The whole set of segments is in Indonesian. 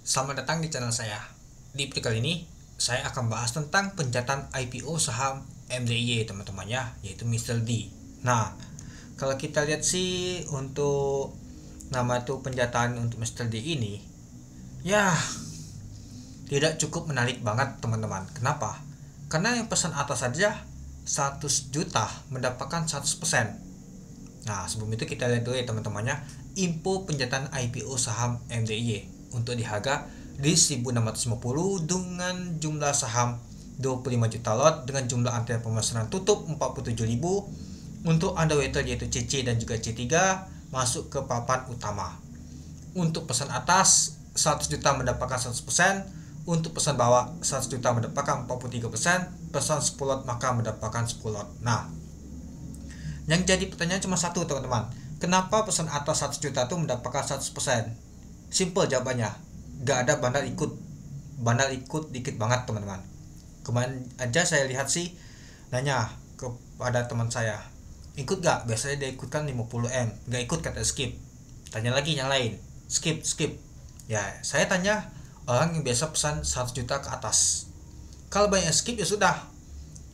Selamat datang di channel saya. Di video kali ini, saya akan bahas tentang pencetak IPO saham MDY teman-teman ya, yaitu Mr. D. Nah, kalau kita lihat sih untuk nama itu penjataan untuk Mr. D ini, ya tidak cukup menarik banget teman-teman. Kenapa? Karena yang pesan atas saja 100 juta mendapatkan 100%. Nah, sebelum itu kita lihat dulu ya teman-temannya, info pencetaan IPO saham MDY untuk di harga di 1650 dengan jumlah saham 25 juta lot dengan jumlah antrian pemesanan tutup 47.000 untuk underwriter yaitu CC dan juga C3 masuk ke papan utama. Untuk pesan atas 100 juta mendapatkan 100%, untuk pesan bawah 100 juta mendapatkan 43%, pesan 10 lot maka mendapatkan 10 lot. Nah, yang jadi pertanyaan cuma satu teman-teman. Kenapa pesan atas 100 juta itu mendapatkan 100%? Simple jawabannya. Gak ada bandar ikut. Bandar ikut dikit banget teman-teman. Kemarin aja saya lihat sih nanya kepada teman saya. Ikut gak? Biasanya dia ikutkan 50M. Gak ikut kata skip. Tanya lagi yang lain. Skip. Ya saya tanya orang yang biasa pesan 100 juta ke atas. Kalau banyak skip ya sudah.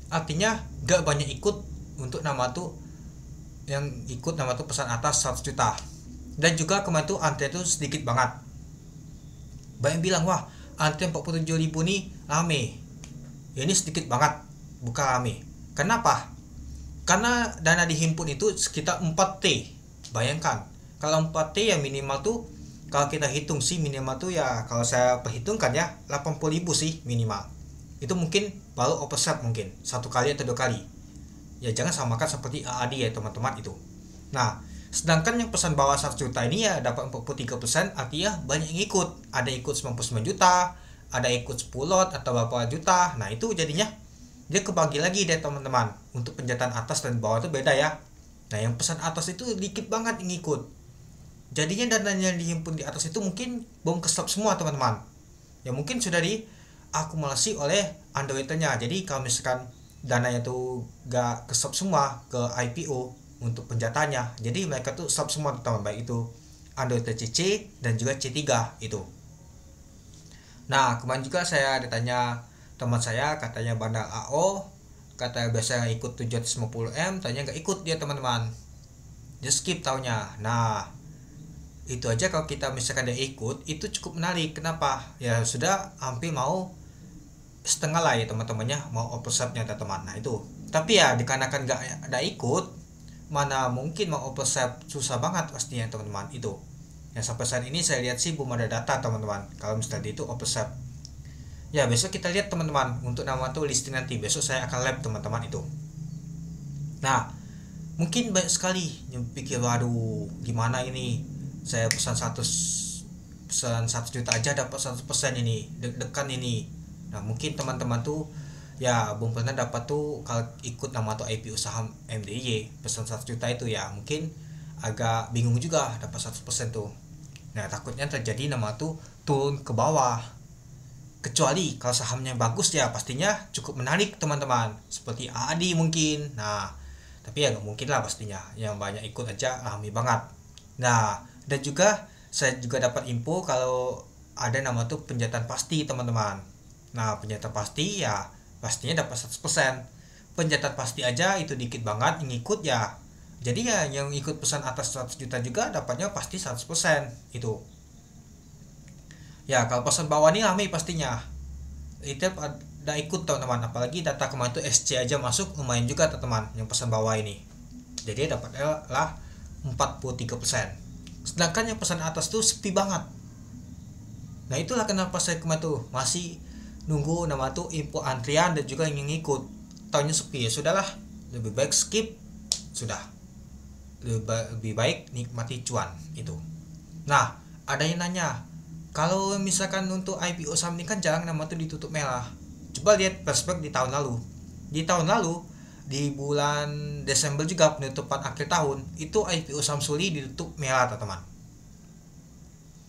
Artinya gak banyak ikut untuk nama tuh yang ikut nama tuh pesan atas 100 juta. Dan juga kemarin tuh antrian tuh sedikit banget. Banyak bilang wah antrian 47.000 nih rame. Ya, ini sedikit banget, bukan rame. Kenapa? Karena dana dihimpun itu sekitar 4T. Bayangkan, kalau 4T ya minimal tuh kalau kita hitung sih minimal tuh ya kalau saya perhitungkan ya 80.000 sih minimal. Itu mungkin baru overset mungkin satu kali atau dua kali. Ya jangan samakan seperti AAD ya teman-teman itu. Nah, sedangkan yang pesan bawah 100 juta ini ya dapat 43%, artinya banyak yang ikut. Ada ikut 99 juta, ada ikut 10 lot atau berapa juta. Nah, itu jadinya dia kebagi lagi deh teman-teman. Untuk penjataan atas dan bawah itu beda ya. Nah, yang pesan atas itu dikit banget yang ikut. Jadinya dana yang dihimpun di atas itu mungkin belum ke-stop semua teman-teman. Ya mungkin sudah diakumulasi oleh underwriternya. Jadi kalau misalkan dananya tuh gak ke stop semua ke IPO untuk penjatanya, jadi mereka tuh stop semua teman, baik itu underwriter CC dan juga C3 itu. Nah kemarin juga saya ditanya teman saya, katanya bandar AO, kata biasa ikut 750M, tanya gak ikut dia teman-teman, dia skip taunya. Nah itu aja kalau kita misalkan dia ikut itu cukup menarik. Kenapa? Ya sudah hampir mau setengah lah ya teman-temannya, mau oversubnya teman. Nah itu tapi ya dikarenakan gak ada ikut, mana mungkin mau oversub, susah banget pastinya teman-teman itu. Yang sampai saat ini saya lihat sih belum ada data teman-teman kalau misalnya itu oversub. Ya besok kita lihat teman-teman untuk nama tuh listing nanti, besok saya akan live teman-teman itu. Nah mungkin banyak sekali yang pikir waduh gimana ini, saya pesan 1 juta aja dapat 100% ini, deg-degan ini. Nah mungkin teman-teman tuh ya belum pernah dapat tuh kalau ikut nama tuh IPO saham MDY pesan 1 juta itu, ya mungkin agak bingung juga dapat 100% tuh. Nah takutnya terjadi nama tuh turun ke bawah. Kecuali kalau sahamnya bagus ya pastinya cukup menarik teman-teman, seperti AAD mungkin. Nah tapi ya nggak mungkin lah pastinya, yang banyak ikut aja rame banget. Nah dan juga saya juga dapat info kalau ada nama tuh penjataan pasti teman-teman. Nah penjataan pasti ya pastinya dapat 100%. Penjataan pasti aja itu dikit banget yang ikut ya. Jadi ya yang ikut pesan atas 100 juta juga dapatnya pasti 100% itu. Ya kalau pesan bawah ini rame pastinya. Itu ada ikut teman-teman, apalagi data kemarin itu SC aja masuk lumayan juga teman-teman yang pesan bawah ini. Jadi dapatnya lah 43%. Sedangkan yang pesan atas tuh sepi banget. Nah itulah kenapa saya kemarin tuh masih nunggu nama tuh info antrian dan juga yang ngikut. Tahunya sepi ya sudahlah, lebih baik skip sudah, lebih baik nikmati cuan itu. Nah ada yang nanya, kalau misalkan untuk IPO saham ini kan jarang nama tuh ditutup merah. Coba lihat flashback di tahun lalu. Di tahun lalu di bulan Desember juga penutupan akhir tahun itu IPO saham Suli ditutup merah teman-teman.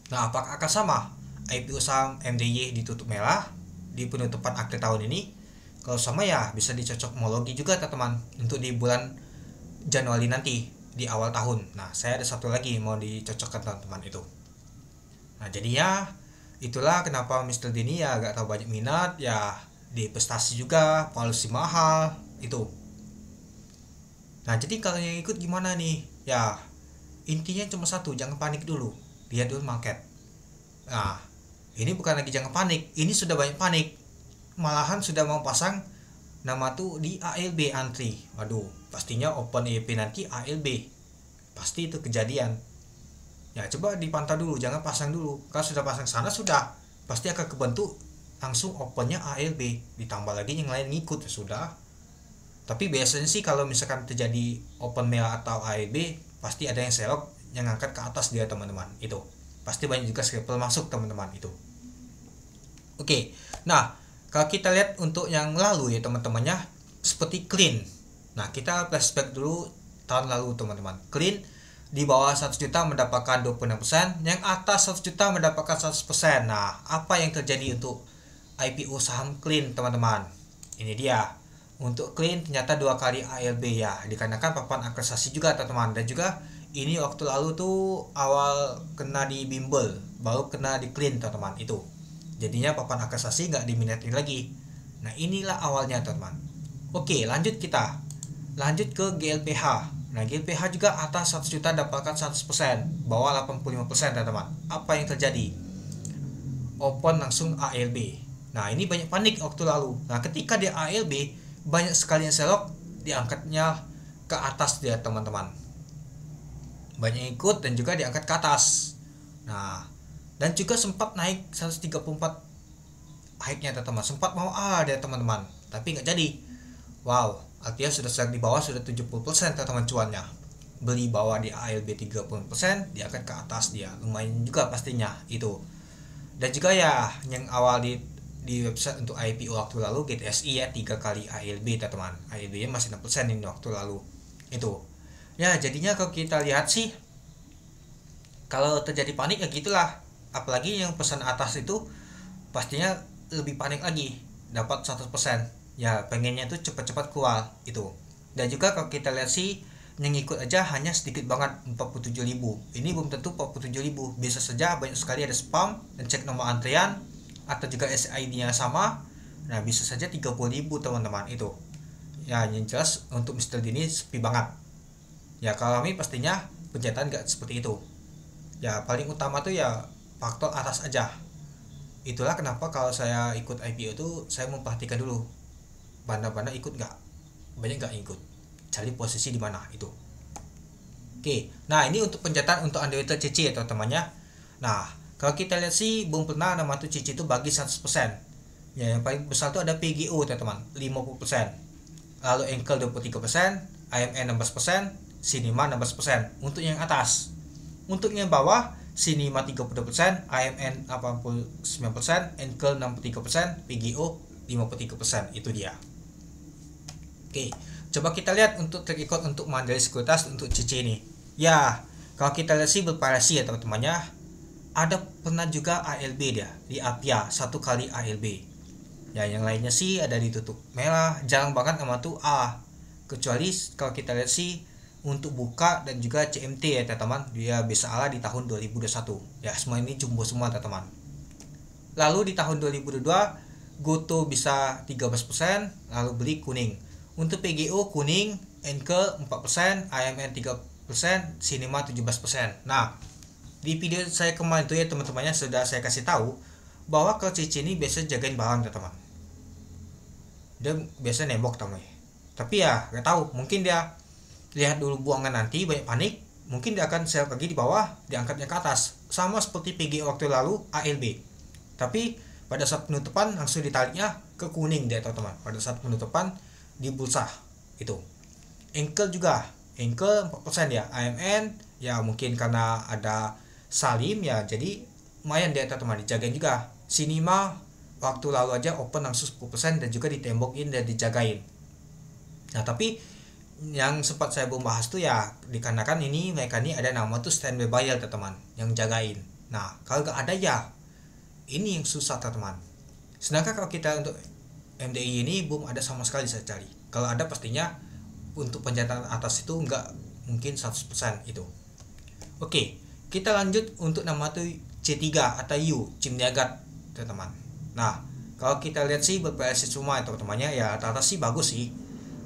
Nah apakah akan sama IPO saham MDY ditutup merah di penutupan akhir tahun ini? Kalau sama ya bisa dicocok homologi juga teman-teman untuk di bulan Januari nanti di awal tahun. Nah saya ada satu lagi mau dicocokkan teman-teman itu. Nah jadinya Itulah kenapa Mr. D ini ya gak tahu banyak minat, ya di investasi juga, policy mahal itu. Nah jadi kalau yang ikut gimana nih? Ya intinya cuma satu, jangan panik dulu, lihat dulu market. Nah ini bukan lagi jangan panik, ini sudah banyak panik, malahan sudah mau pasang nama tuh di ALB antri. Waduh, pastinya open EIP nanti ALB, pasti itu kejadian. Ya coba dipantau dulu, jangan pasang dulu. Kalau sudah pasang sana sudah pasti akan kebentuk langsung opennya ALB, ditambah lagi yang lain ngikut, ya sudah. Tapi biasanya sih kalau misalkan terjadi open merah atau ALB, pasti ada yang selok yang ngangkat ke atas dia teman-teman. Itu pasti banyak juga scalper masuk teman-teman itu. Oke, nah kalau kita lihat untuk yang lalu ya teman-temannya, seperti clean. Nah kita flashback dulu tahun lalu teman-teman. Clean di bawah 100 juta mendapatkan 26%, yang atas 100 juta mendapatkan 100%. Nah apa yang terjadi untuk IPO saham clean teman-teman? Ini dia. Untuk clean ternyata 2 kali ALB ya, dikarenakan papan aksesasi juga teman-teman. Dan juga ini waktu lalu tuh awal kena di bimbel, baru kena di clean teman-teman itu. Jadinya papan aksesasi nggak diminati lagi. Nah inilah awalnya teman-teman. Oke lanjut kita. Lanjut ke GLPH. Nah GLPH juga atas 100 juta dapatkan 100%, bawah 85% teman-teman. Apa yang terjadi? Open langsung ALB. Nah ini banyak panik waktu lalu. Nah ketika dia ALB, banyak sekali yang selok, diangkatnya ke atas dia teman-teman. Banyak ikut dan juga diangkat ke atas. Nah dan juga sempat naik 134 high-nya teman-teman. Sempat mau dia teman-teman, tapi nggak jadi. Wow, artinya sudah di bawah sudah 70% teman-teman cuannya. Beli bawah di ALB 30%, diangkat ke atas dia. Lumayan juga pastinya itu. Dan juga ya yang awal di website untuk IPO waktu lalu GTSI ya 3 kali ALB teman-teman. ALB nya masih 6% ini waktu lalu. Itu. Ya, jadinya kalau kita lihat sih kalau terjadi panik ya gitulah. Apalagi yang pesan atas itu pastinya lebih panik lagi, dapat 100%. Ya pengennya tuh cepat-cepat keluar itu. Dan juga kalau kita lihat sih yang ikut aja hanya sedikit banget, 47.000. Ini belum tentu 47.000, bisa saja banyak sekali ada spam dan cek nomor antrian atau juga SID nya sama. Nah bisa saja 30.000 teman-teman itu. Ya yang jelas untuk Mr. D ini sepi banget. Ya kalau kami pastinya pencetan gak seperti itu. Ya paling utama tuh ya faktor atas aja. Itulah kenapa kalau saya ikut IPO itu saya memperhatikan dulu banda-banda ikut nggak, banyak nggak ikut, cari posisi di mana itu. Oke, nah ini untuk pencetan untuk underwriter CC ya teman-temannya. Nah kalau kita lihat sih belum pernah nama tuh CC itu bagi 100%. Ya yang paling besar tuh ada PGO teman-teman 50%, lalu Enkel 23%, AMN 16%, Sinema 16%. Untuk yang atas. Untuk yang bawah Sinema 30%, AMN 89%, Enkel 63%, PGO 53%. Itu dia. Oke, coba kita lihat untuk track record untuk Mandiri Sekuritas untuk CC ini. Ya, kalau kita lihat sih bervariasi ya teman-temannya. Ada pernah juga ALB dia di Apia 1 kali ALB. Ya, yang lainnya sih ada ditutup merah, jarang banget sama tuh A. Kecuali kalau kita lihat sih untuk buka dan juga CMT ya teman-teman, dia bisa ala di tahun 2021. Ya semua ini jumbo semua teman-teman. Lalu di tahun 2022 Goto bisa 13%, lalu beli kuning. Untuk PGO kuning, Enkel 4%, AMN 3%, Sinema 17%. Nah di video saya kemarin itu ya teman-temannya sudah saya kasih tahu bahwa kalau CC ini biasa jagain barang teman-teman. Dia biasa nembok teman-teman. Tapi ya nggak tahu, mungkin dia lihat dulu buangan nanti banyak panik, mungkin dia akan sell lagi di bawah, diangkatnya ke atas, sama seperti PG waktu lalu ALB. Tapi pada saat penutupan langsung ditariknya ke kuning dia teman-teman. Pada saat penutupan di bursa itu. Enkel juga, Enkel 4% ya. AMN ya mungkin karena ada Salim ya, jadi lumayan dia teman-teman, dijagain juga. Sinema waktu lalu aja open langsung 10% dan juga ditembokin dan dijagain. Nah tapi yang sempat saya belum bahas tuh ya dikarenakan ini mereka ini ada nama tuh standby buyer teman-teman yang jagain. Nah kalau gak ada ya ini yang susah teman-teman. Sedangkan kalau kita untuk MDI ini belum ada sama sekali saya cari. Kalau ada pastinya untuk pencetan atas itu nggak mungkin 100% itu. Oke, kita lanjut untuk nama tuh C3 atau U, Cimniagat teman-teman. Nah, kalau kita lihat sih bervariasi semua teman-temannya, ya rata-rata sih bagus sih.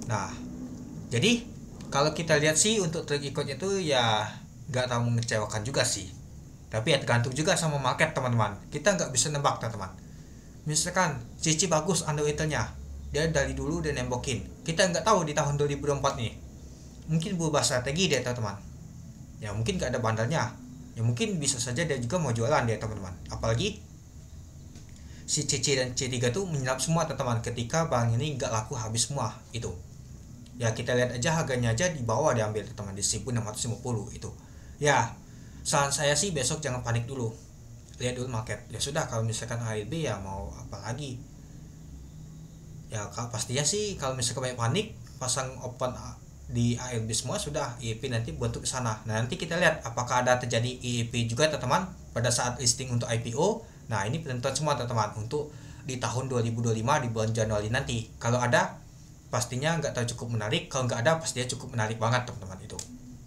Nah, jadi kalau kita lihat sih untuk trik ikutnya itu ya nggak terlalu mengecewakan juga sih. Tapi ya tergantung juga sama market teman-teman. Kita nggak bisa nebak teman-teman. Misalkan Cici bagus underweight-nya, dia dari dulu dia nembokin. Kita nggak tahu di tahun 2024 nih. Mungkin berubah strategi dia teman-teman. Ya mungkin nggak ada bandarnya. Ya mungkin bisa saja dia juga mau jualan dia teman-teman. Apalagi si CC dan C3 tuh menyerap semua teman-teman ketika barang ini nggak laku habis semua itu. Ya kita lihat aja harganya aja di bawah diambil teman-teman di 1650 itu. Ya saran saya sih besok jangan panik dulu, lihat dulu market. Ya sudah, kalau misalkan ALB ya mau apa lagi ya, pastinya sih kalau misalkan banyak panik pasang open di ALB semua, sudah IEP nanti bentuk ke sana. Nah nanti kita lihat apakah ada terjadi IEP juga teman-teman pada saat listing untuk IPO. Nah ini penentuan semua teman-teman untuk di tahun 2025 di bulan Januari nanti. Kalau ada pastinya nggak tahu cukup menarik, kalau nggak ada pastinya cukup menarik banget teman-teman itu.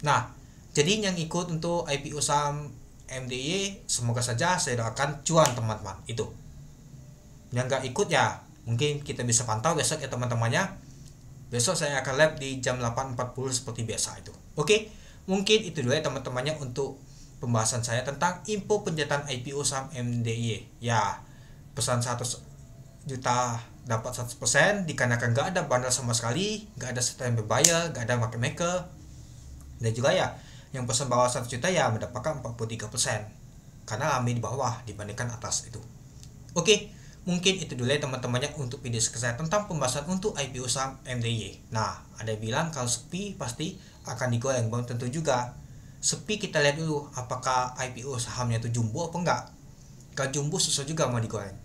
Nah jadi yang ikut untuk IPO saham MDY semoga saja saya doakan cuan teman-teman itu. Yang nggak ikut ya mungkin kita bisa pantau besok ya teman-temannya. Besok saya akan live di jam 8.40 seperti biasa itu. Oke, mungkin itu dulu ya teman-temannya untuk pembahasan saya tentang info penjatan IPO saham MDY. Ya, pesan 100 juta dapat 100% dikarenakan nggak ada bundle sama sekali, nggak ada standby buyer, nggak ada market maker. Dan juga ya, yang pesan bawah 1 juta ya mendapatkan 43%. Karena lami di bawah dibandingkan atas itu. Oke, mungkin itu dulu ya teman-temannya untuk video saya tentang pembahasan untuk IPO saham MDY. Nah, ada yang bilang kalau sepi pasti akan digoreng, belum tentu juga. Sepi kita lihat dulu apakah IPO sahamnya itu jumbo apa enggak. Kalau jumbo susah juga mau digoreng.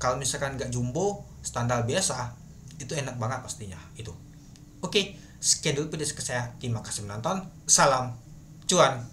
Kalau misalkan enggak jumbo, standar biasa, itu enak banget pastinya itu. Oke, sekian dulu video saya. Terima kasih menonton. Salam cuan.